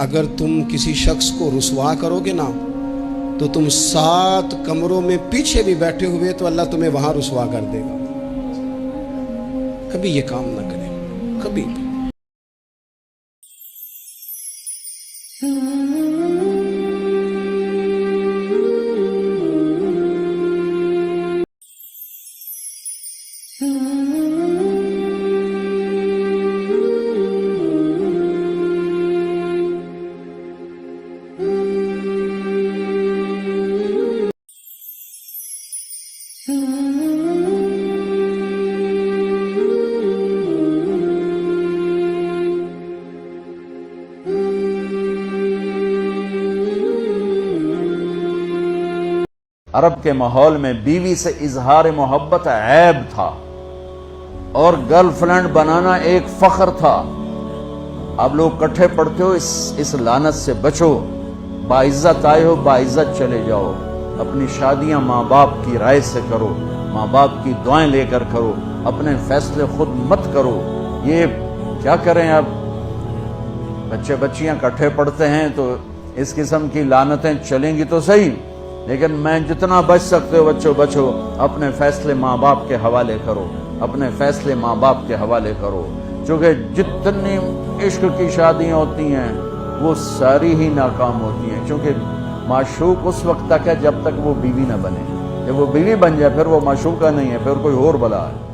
اگر تم کسی شخص کو رسوا کرو گے نا تو تم 7 کمروں میں پیچھے بھی بیٹھے ہوئے تو اللہ تمہیں وہاں رسوا کر دے گا. کبھی یہ کام نہ کریں، کبھی بھی. عرب کے ماحول میں بیوی سے اظہار محبت عیب تھا اور گرل فرینڈ بنانا ایک فخر تھا. اب لوگ کٹھے پڑتے ہو، اس لعنت سے بچو. باعزت آئے ہو، باعزت چلے جاؤ. اپنی شادیاں ماں باپ کی رائے سے کرو، ماں باپ کی دعائیں لے کر کرو، اپنے فیصلے خود مت کرو. یہ کیا کریں، اب بچے بچیاں کٹھے پڑتے ہیں تو اس قسم کی لعنتیں چلیں گی تو صحیح، لیکن میں جتنا بچ سکتے ہو بچو بچو. اپنے فیصلے ماں باپ کے حوالے کرو، اپنے فیصلے ماں باپ کے حوالے کرو. چونکہ جتنی عشق کی شادیاں ہوتی ہیں وہ ساری ہی ناکام ہوتی ہیں، چونکہ معشوق اس وقت تک ہے جب تک وہ بیوی نہ بنے. جب وہ بیوی بن جائے پھر وہ معشوقہ نہیں ہے، پھر کوئی اور بلا ہے.